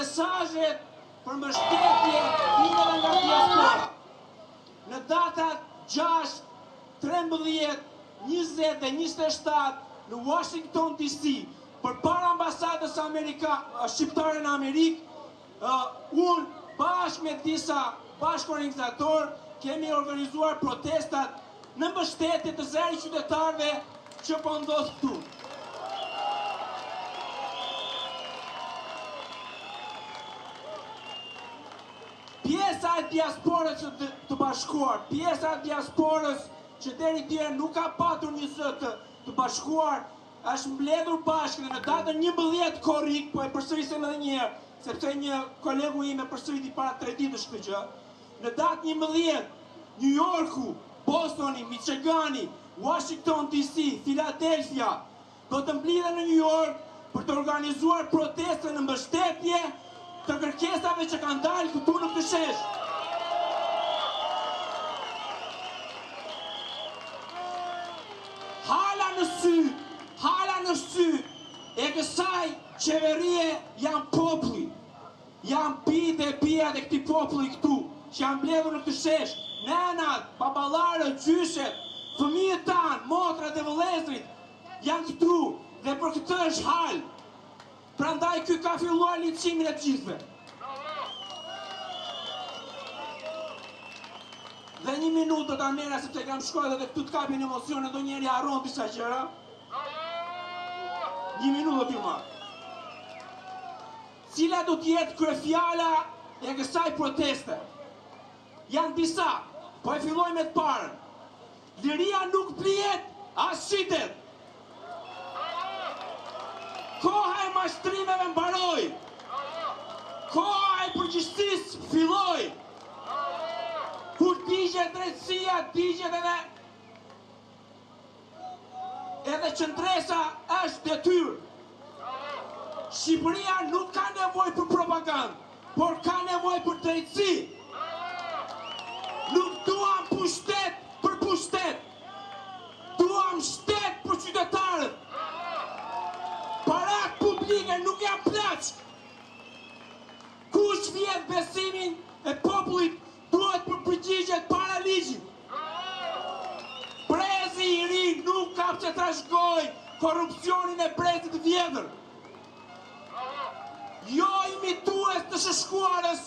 mesazhet për mbështetje vinëve nga diaspora. Në datat 6, 13, 20 dhe 27 në Washington DC, përpara ambasadës shqiptare në Amerikë, unë bashkë me disa bashkëorganizatorë kemi organizuar protestat në mbështetje të zëri qytetarëve që po ndodh këtu. Pjesa e diasporës të bashkuar, pjesa e diasporës që deri dje nuk ka patur një zë të bashkuar, është mbledhur bashkë dhe në datën 11 korrik, po e përsërisem edhe një herë, sepse një kolegu im e përsëriti para 3 ditësh këtë gjë. Në datë 11, New Yorku, Bostoni, Michigani, Washington DC, Philadelphia do të mblidhen në New York për të organizuar proteste në mbështetje të kërkesave që kanë dalë këtu në këtë shesh. Hala në sy e kësaj qeverie janë populli. Janë pijët e pijat e këtij populli këtu, që janë mbledhur në këtë shesh. Nenat, baballarët, gjyshet, fëmijët tanë, motrat e vëllezrit janë këtu dhe për këtë është hal. Prandaj ky ka filluar lincimin e të gjithëve. Dhe një minutë do ta merra sepse kam shkruar edhe këtu të kapin emocione, ndonjëherë harron disa gjëra. Një minutë do t'ju marr. Cila do t'jetë kryefjala e kësaj proteste? Janë disa, po e filloj me të parën. Liria nuk blihet, as shitet. Koha e mashtrimeve mbaroi. Koha e përgjegjësisë filloi. Kur digjet drejtësia, digjet edhe qëndresa është detyrë. Shqipëria nuk ka nevojë për propagandë, por ka nevojë për drejtësi. Nuk duam pushtet për pushtet. Duam shtet për qytetarët. Parat publike nuk janë plaçk. Kush vjedh besimin e popullit duhet për përgjigjet para ligjit. Brezi i ri nuk ka që trashëgoj korrupsionin e brezit vjetër. Jo imitues të së shkuarës,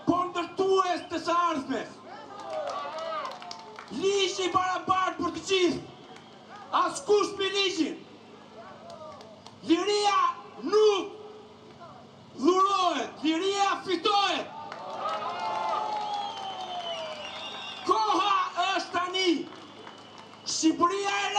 por ndërtues të së ardhmes. Ligji i barabartë për të gjithë. Askush me ligjin. Liria nuk dhurohet, liria fitohet. Koha është tani. Shqipëria e